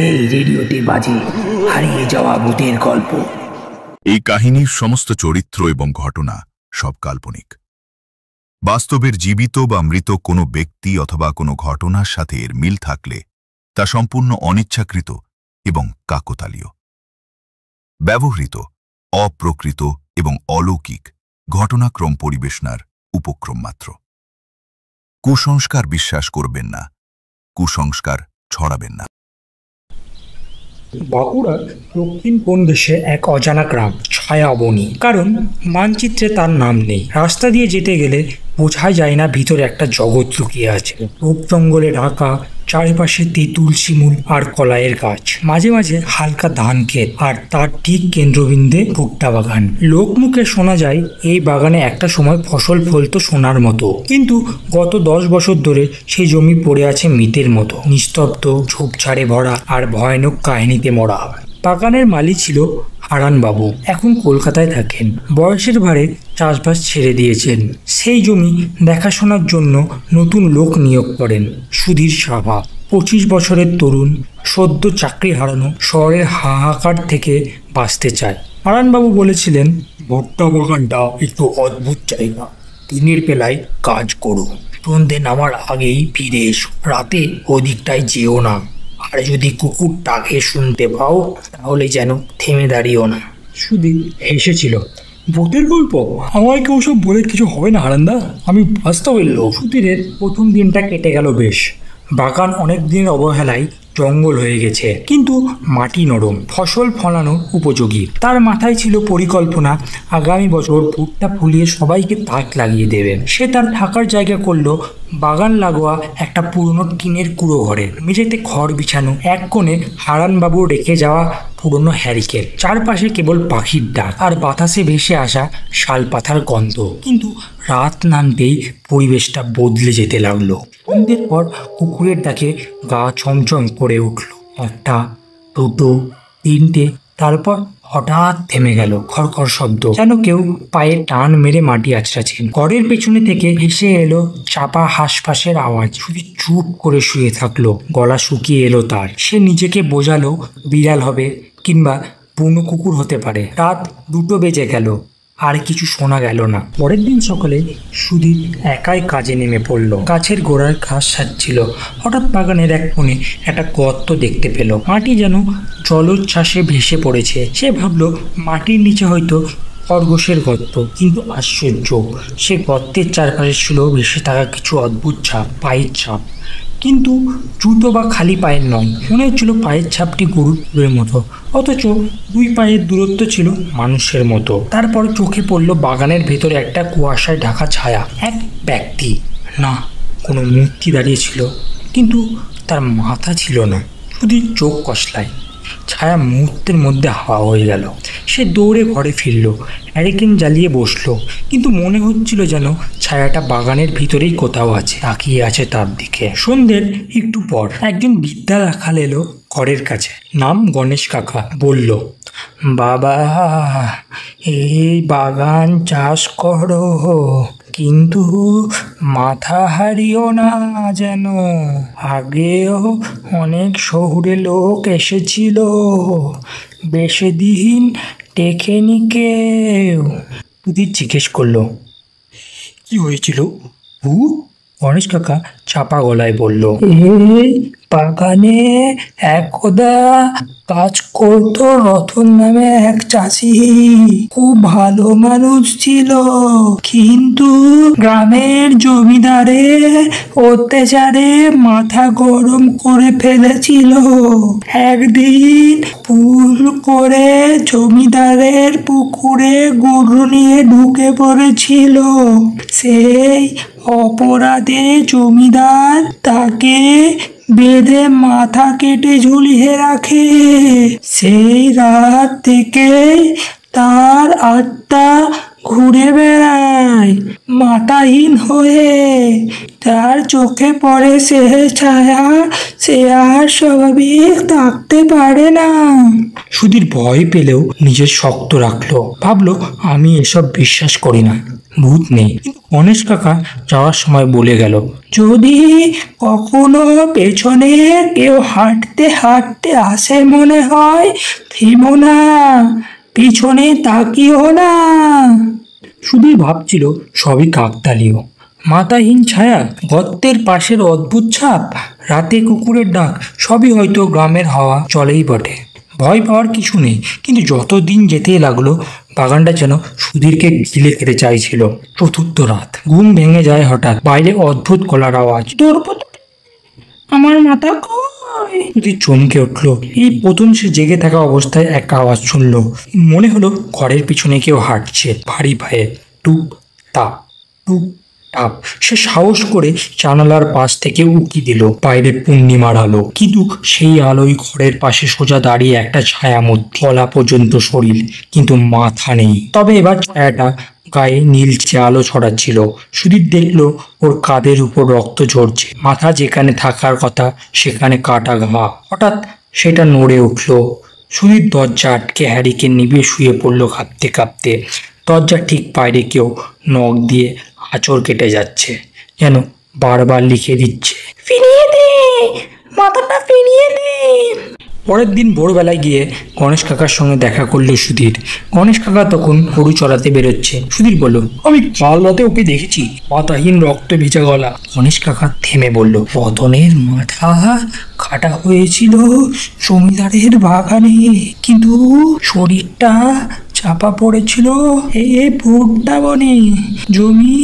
এই রেডিওতে বাজে হারিয়ে যাওয়া ভূতের গল্প। এই কাহিনীর সমস্ত চরিত্র এবং ঘটনা সব কাল্পনিক। বাস্তবের জীবিত বা মৃত কোনো ব্যক্তি অথবা কোনো ঘটনার সাথে এর মিল থাকলে তা সম্পূর্ণ অনিচ্ছাকৃত এবং কাকতালীয়। ব্যবহৃত অপ্রকৃত এবং অলৌকিক ঘটনাক্রম পরিবেশনার উপক্রম মাত্র। কুসংস্কার বিশ্বাস করবেন না, কুসংস্কার ছড়াবেন না। বাঁকুড়ার দক্ষিণ কোন দেশে এক অজানা গ্রাম ছায়াবনী। কারণ মানচিত্রে তার নাম নেই। রাস্তা দিয়ে যেতে গেলে বোঝা যায় না ভিতরে একটা জগৎ লুকিয়ে আছে। রূপ জঙ্গলে ঢাকা, চারিপাশে তেঁতুল, শিমুল আর কলাইয়ের গাছ, মাঝে মাঝে হালকা ধান ক্ষেত, আর তার ঠিক কেন্দ্রবিন্দে ভুট্টা বাগান। লোকমুখে শোনা যায় এই বাগানে একটা সময় ফসল ফলতো সোনার মতো, কিন্তু গত 10 বছর ধরে সেই জমি পড়ে আছে মৃতের মতো, নিস্তব্ধ, ঝোপঝাড়ে ভরা আর ভয়ানক কাহিনীতে মরা। বাগানের মালিক ছিল হারান বাবু। এখন কলকাতায় থাকেন। বয়সের ভারে চাষবাস ছেড়ে দিয়েছেন। সেই জমি দেখাশোনার জন্য নতুন লোক নিয়োগ করেন সুধীর সাহা। 25 বছরের তরুণ, সদ্য চাকরি হারানো, শহরের হাহাকার থেকে বাঁচতে চায়। হারানবাবু বলেছিলেন, ভুট্টা বাগানটা একটু অদ্ভুত জায়গা। দিনের বেলায় কাজ করো, সন্ধে নামার আগেই ফিরে এসো। রাতে ওদিকটায় যেও না, আর যদি কুকুর ডাকে শুনতে পাও তাহলে যেন থেমে দাঁড়িও না। সুধীর হেসেছিল। ভূতের গল্প? আমায় কেউ সব বলে কিছু হবে না হারান্দা, আমি বাস্তবের লোক। সুধীরের প্রথম দিনটা কেটে গেল বেশ। বাগান অনেক দিনের অবহেলায় জঙ্গল হয়ে গেছে, কিন্তু মাটি নরম, ফসল ফলানোর উপযোগী। তার মাথায় ছিল পরিকল্পনা, আগামী বছর ভুট্টা ফুলিয়ে সবাইকে তাক লাগিয়ে দেবেন। সে তার থাকার জায়গা করলো বাগান লাগোয়া একটা পুরনো টিনের কুড়ো ঘরে। মেঝেতে খড় বিছানো, এক কোণে হারানবাবুর রেখে যাওয়া পুরনো হ্যারিকেন, চারপাশে কেবল পাখির ডাক আর বাতাসে ভেসে আসা শালপাতার গন্ধ। কিন্তু রাত নামতেই পরিবেশটা বদলে যেতে লাগলো। সন্ধ্যের পর কুকুরের ডাকে গা ছমছম করে উঠল। একটা, দুটো, তিনটে, তারপর হঠাৎ থেমে গেল। খড়খড় শব্দ, যেন কেউ পায়ে টান মেরে মাটি আছড়াচ্ছেন। ঘরের পেছনে থেকে ভেসে এলো চাপা হাঁসফাঁসের আওয়াজ। শুধু চুপ করে শুয়ে থাকলো। গলা শুকিয়ে এলো তার। সে নিজেকে বোঝালো বিড়াল হবে, কিংবা বুনো কুকুর হতে পারে। রাত 2টো বেজে গেল, আর কিছু শোনা গেল না। পরের দিন সকালে সুধীর একাই কাজে নেমে পড়ল। গাছের গোড়ায় ঘাস ছাড়ছিল। হঠাৎ বাগানের এক কোণে একটা গর্ত দেখতে পেল। মাটি যেন জলোচ্ছ্বাসে ভেসে পড়েছে। সে ভাবলো মাটির নিচে হয়তো খরগোশের গর্ত, কিন্তু আশ্চর্য, সে গর্তের চারপাশে ছিল ভেসে থাকা কিছু অদ্ভুত ছাপ, পায়ের ছাপ। কিন্তু জুতো বা খালি পায়ের নয়, মনে হচ্ছিল পায়ের ছাপটি গরুর পায়ের মতো, অথচ 2 পায়ের দূরত্ব ছিল মানুষের মতো। তারপর চোখে পড়ল বাগানের ভেতরে একটা কুয়াশায় ঢাকা ছায়া। এক ব্যক্তি, না কোনো মূর্তি দাঁড়িয়েছিল, কিন্তু তার মাথা ছিল না। শুধু চোখ কষলায়। ছায়া মুহূর্তের মধ্যে হাওয়া হয়ে গেল। সে দৌড়ে ঘরে ফিরল, হ্যারিকেন জ্বালিয়ে বসলো, কিন্তু মনে হচ্ছিল যেন ছায়াটা বাগানের ভিতরেই কোথাও আছে, তাকিয়ে আছে তার দিকে। সন্ধ্যের একটু পর একজন বৃদ্ধা রাখাল এলো ঘরের কাছে। নাম গণেশ কাকা। বলল, বাবা, এই বাগান চাষ করো, কিন্তু মাথা হারিও না যেন। আগেও অনেক শহুরে লোক এসেছিল, বেশি দিন টেকেনি কেউ। সুধীর জিজ্ঞেস করলো, কি হয়েছিল? গণেশ কাকা চাপা গলায় বলল, এই বাগানে একদা কাজ করতো রতন নামে এক চাষি। খুব ভালো মানুষ ছিল, কিন্তু গ্রামের জমিদারের অত্যাচারে মাথা গরম করে ফেলেছিল। একদিন ভুল করে জমিদারের পুকুরে গরু নিয়ে ঢুকে পড়েছিল। সেই অপরাধে জমিদার তাকে বেঁধে মাথা কেটে ঝুলিয়ে রাখে। সেই রাত থেকে তার আত্মা ঘুরে বেড়ায় মাথাহীন হয়ে। তার চোখে পড়ে সে ছায়া, সে আর স্বাভাবিক থাকতে পারে না। সুধীর ভয় পেলেও নিজের শক্ত রাখলো, ভাবলো আমি এসব বিশ্বাস করি না, ভূত নেই। কিন্তু গণেশ কাকা যাওয়ার সময় বলে গেল, যদি কখনো পেছনে কেউ হাঁটতে হাঁটতে আসে মনে হয়, থেমো না, পিছনে তাকিও না। সুধীর ভাবছিল সবই কাকতালীয়, মাথাহীন ছায়া, গর্তের পাশের অদ্ভুত ছাপ, রাতে কুকুরের ডাক, সবই হয়তো গ্রামের হাওয়া চলেই বটে। ভয় পাওয়ার কিছু নেই, কিন্তু যত দিন যেতে লাগলো বাগানটা যেন সুধীরকে গিলে খেতে চাইছিল। চতুর্থ রাত, ঘুম ভেঙে যায় হঠাৎ, বাইরে অদ্ভুত গলার আওয়াজ, আমার মাথা কই? সুধীর চমকে উঠলো। এই প্রথম সে জেগে থাকা অবস্থায় এক আওয়াজ শুনলো, মনে হলো ঘরের পিছনে কেউ হাঁটছে ভারী পায়ে, টুক তাপ টুক টাপ। সে সাহস করে জানালার পাশ থেকে উকি দিল, বাইরে পূর্ণিমার আলো, কিন্তু সেই আলোয় ঘরের পাশে সোজা দাঁড়িয়ে একটা ছায়া মধ্যে, গলা পর্যন্ত শরীর, কিন্তু মাথা নেই। তবে এবার ছায়াটা গায়ে নীলচে আলো ছড়াচ্ছিল। সুধীর দেখলো ওর কাঁধের উপর রক্ত ঝরছে, মাথা যেখানে থাকার কথা সেখানে কাটা ঘা। হঠাৎ সেটা নড়ে উঠলো। সুধীর দরজা আটকে হ্যারিকেন নিভিয়ে শুয়ে পড়লো কাঁপতে কাঁপতে। দরজার ঠিক বাইরে কেউ নখ দিয়ে আঁচড় কেটে যাচ্ছে, যেন বারবার লিখে দিচ্ছে, ফিরিয়ে দে, মাথাটা ফিরিয়ে দে। পরের দিন ভোরবেলায় গিয়ে গণেশ কাকার সঙ্গে দেখা করলো সুধীর। গণেশ কাকা তখন গরু চড়াতে বেরোচ্ছে। সুধীর বলল, আমি কাল রাতে ওকে দেখেছি, মাথাহীন রক্ত ভেজা গলা। গণেশ কাকা থেমে বলল, রতনের মাথা কাটা হয়েছিল জমিদারের বাগানে, কিন্তু শরীরটা চাপা পড়েছিল এ বনে। জমি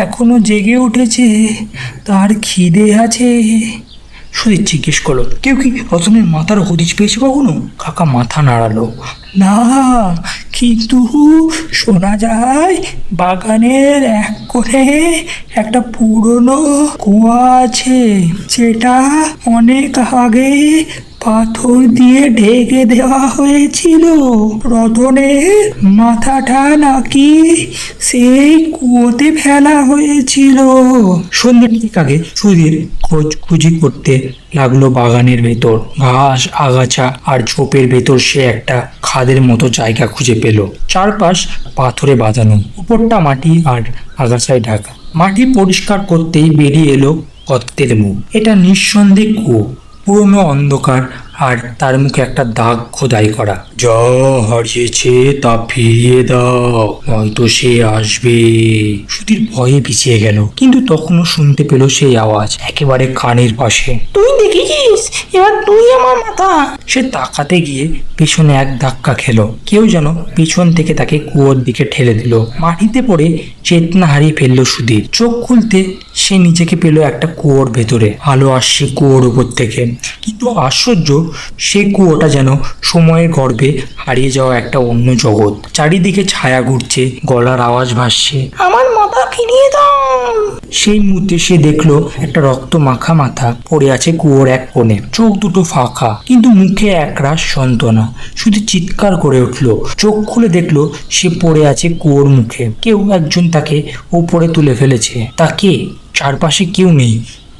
এখনো জেগে উঠেছে, তার খিদে আছে। সুধীর জিজ্ঞেস করলো, কেউ কি রতনের মাথার হদিশ পেয়েছে কখনো? কাকা মাথা নাড়ালো, না, কিন্তু শোনা যায় বাগানের এক কোণে একটা পুরনো কুয়া আছে, যেটা অনেক আগে পাথর দিয়ে ঢেকে দেওয়া হয়েছিল। রতনের মাথাটা নাকি সেই কুয়োতে ফেলা হয়েছিল। সন্ধ্যে ঠিক আগে সুধীর খোঁজখুঁজি করতে লাগলো বাগানের ভেতর, ঘাস, আগাছা আর ঝোপের ভেতর সে একটা খাদের মতো জায়গা খুঁজে পেল। চারপাশ পাথরে বাঁধানো, উপরটা মাটি আর আগাছায় ঢাকা। মাটি পরিষ্কার করতেই বেরিয়ে এলো গর্তের মুখ। এটা নিঃসন্দেহে কুয়ো, পুরনো, অন্ধকার, আর তার মুখে একটা দাগ খোদাই করা, যা হারিয়েছে তা ফিরিয়ে দাও, হয়তো সে আসবে। সুধীর ভয়ে পিছিয়ে গেল, কিন্তু তখনও শুনতে পেল সেই আওয়াজ একেবারে কানের পাশে, তুই দেখেছিস, এবার তুই আমার মাথা। সে তাকাতে গিয়ে পেছনে এক ধাক্কা খেলো, কেউ যেন পিছন থেকে তাকে কুয়োর দিকে ঠেলে দিল। মাটিতে পড়ে চেতনা হারিয়ে ফেললো সুধীর। চোখ খুলতে সে নিজেকে পেল একটা কুয়োর ভেতরে, আলো আসছে কুয়োর উপর থেকে, কিন্তু আশ্চর্য, সে কুয়োটা যেন সময়ের গর্ভে হারিয়ে যাওয়া একটা অন্য জগৎ। চারিদিকে ছায়া ঘুরছে, গলার আওয়াজ ভাসছে, আমার মাথা ফিরিয়ে দাও। সেই মুহূর্তে সে দেখলো একটা রক্ত মাখা মাথা পড়ে আছে কুয়োর এক কোণে, চোখ দুটো ফাঁকা, কিন্তু মুখে একরাশ যন্ত্রণা। শুধু চিৎকার করে উঠলো। চোখ খুলে দেখলো সে পড়ে আছে কুয়োর মুখে, কেউ একজন তাকে উপরে তুলে ফেলেছে। তাকে চারপাশে কেউ নেই,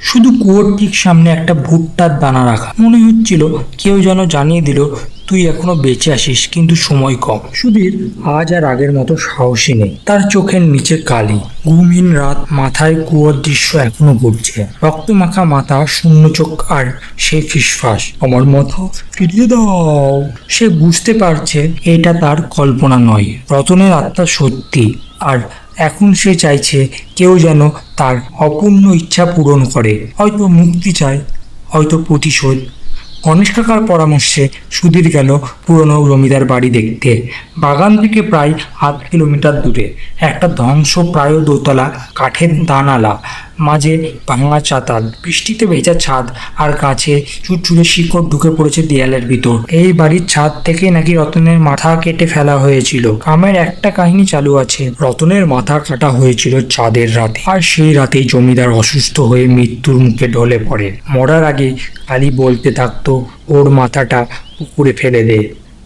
শুধু কুয়োর ঠিক সামনে একটা ভুট্টার দানা রাখা। মনে হচ্ছিল কেউ যেন জানিয়ে দিল, তুই এখনো বেঁচে আসিস, কিন্তু সময় কম। সুধীর আজ আর আগের মতো সাহসী নেই, তার চোখের নিচে কালি। ঘুমহীন রাত, মাথায় কুয়োর দৃশ্য এখনো ঘুরছে, রক্ত মাখা মাথা, শূন্য চোখ, আর সেই ফিসফাস, আমার মাথা ফিরিয়ে দাও। সে বুঝতে পারছে এটা তার কল্পনা নয়, রতনের আত্মা সত্যি। আর এখন সে চাইছে কেউ যেন তার অপূর্ণ ইচ্ছা পূরণ করে, হয়তো মুক্তি চায়, হয়তো প্রতিশোধ। গণেশ কাকার পরামর্শে সুধীর গেল পুরনো জমিদার বাড়ি দেখতে। বাগান থেকে প্রায় 8 কিলোমিটার দূরে একটা ধ্বংসপ্রায় দোতলা কাঠের দানালা, মাঝে ভাঙা চাতাল, বৃষ্টিতে ভেজা ছাদ, আর গাছে চুরচুরে শিকড় ঢুকে পড়েছে দেয়ালের ভিতর। এই বাড়ির ছাদ থেকে নাকি রতনের মাথা কেটে ফেলা হয়েছিল। গ্রামের একটা কাহিনী চালু আছে, রতনের মাথা কাটা হয়েছিল চাঁদের রাতে, আর সেই রাতেই জমিদার অসুস্থ হয়ে মৃত্যুর মুখে ঢলে পড়ে। মরার আগে খালি বলতে থাকতো, ওর মাথাটা পুকুরে ফেলে দে,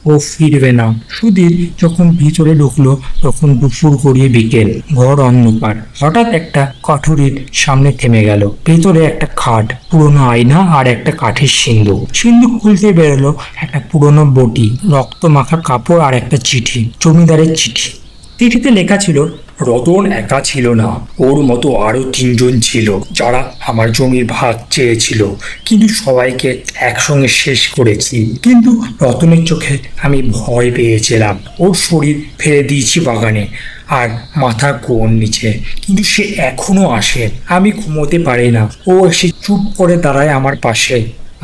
ও ফিরবে না। সুধীর যখন ভিতরে ঢুকলো তখন দুপুর গড়িয়ে বিকেল, ঘর অন্ধকার। হঠাৎ একটা কাঠুরির সামনে থেমে গেল। ভেতরে একটা খাট, পুরনো আয়না আর একটা কাঠের সিন্ধুক খুলতে বেরোলো একটা পুরনো বটি, রক্ত মাখা কাপড় আর একটা চিঠি, জমিদারের চিঠি। চিঠিতে লেখা ছিল, রতন একা ছিল না, ওর মতো আরো 3জন ছিল যারা আমার জমির ভাগ চেয়েছিল, কিন্তু সবাইকে একসঙ্গে শেষ করেছি। কিন্তু রতনের চোখে আমি ভয় পেয়েছিলাম। ওর শরীর ফেলে দিয়েছি বাগানে আর মাথা কুয়োর নিচে, কিন্তু সে এখনো আসে। আমি ঘুমোতে পারি না। ও এসে চুপ করে দাঁড়ায় আমার পাশে,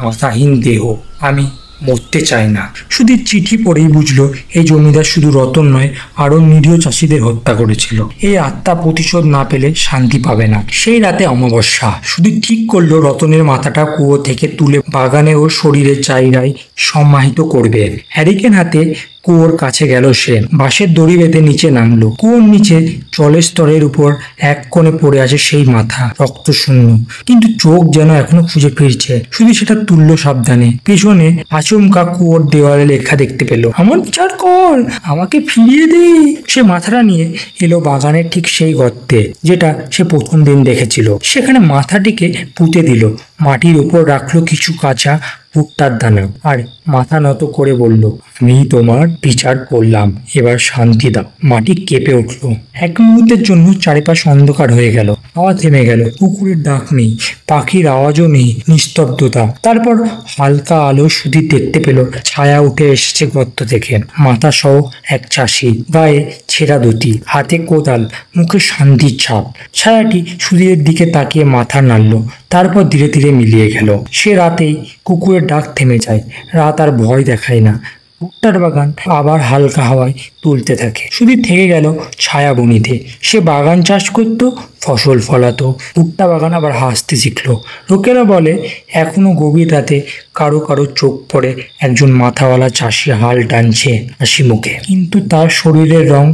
মাথাহীন দেহ। আমি মরতে চাই না। সুধীর চিঠি পড়েই বুঝলো এই জমিদার শুধু রতন নয়, আরো নিরীহ চাষিদের হত্যা করেছিল। এই আত্মা প্রতিশোধ না পেলে শান্তি পাবে না। সেই রাতে অমাবস্যা। সুধীর ঠিক করলো রতনের মাথাটা কুয়ো থেকে তুলে বাগানে ও শরীরের জায়গায় সমাহিত করবে। হ্যারিকেন হাতে কুয়োর কাছে গেল সে, বাঁশের দড়ি বেঁধে নিচে নামলো। কুয়োর নিচে জলের স্তরের উপর এক কোণে পড়ে আছে সেই মাথা, রক্ত শূন্য, কিন্তু চোখ যেন এখনো খুঁজে ফিরছে। শুধু সেটা তুললো সাবধানে। পেছনে আচমকা কুয়োর দেওয়ালে লেখা দেখতে পেল, আমার বিচার কর, আমাকে ফিরিয়ে দে। সে মাথাটা নিয়ে এলো বাগানের ঠিক সেই গর্তে যেটা সে প্রথম দিন দেখেছিল। সেখানে মাথাটিকে পুঁতে দিল, মাটির উপর রাখলো কিছু কাঁচা ভুট্টার দানা আর মাথা নত করে বলল, আমি তোমার বিচার করলাম, এবার শান্তি দাও। মাটি কেঁপে উঠলো। এক মুহূর্তের জন্য চারিপাশ অন্ধকার হয়ে গেল। হাওয়া থেমে গেল, কুকুরের ডাক নেই, পাখির আওয়াজও নেই, নিস্তব্ধতা। তারপর হালকা আলো সুধীর দেখতে পেল ছায়া উঠে এসেছে গর্ত থেকে। মাথা সহ এক চাষি, গায়ে ছেঁড়া ধুতি, হাতে কোদাল, মুখে শান্তির ছাপ। ছায়াটি সুধীরের দিকে তাকিয়ে মাথা নাড়ল, তারপর ধীরে ধীরে মিলিয়ে গেল। সে রাতেই কুকুরের ডাক থেমে যায়। রাত আর ভয় দেখায় না। ভুট্টার বাগান আবার হালকা হাওয়ায় তুলতে থাকে। সুধীর থেকে গেল ছায়াবনীতে। সে বাগান চাষ করত, ফসল ফলাতো। ভুট্টা বাগান আবার হাসতে শিখলো। লোকেরা বলে এখনো গভীর রাতে কারো কারো চোখ পড়ে একজন মাথাওয়ালা চাষি হাল টানছে হাসি মুখে, কিন্তু তার শরীরের রং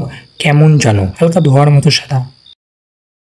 কেমন যেন হালকা ধোয়ার মতো সাদা।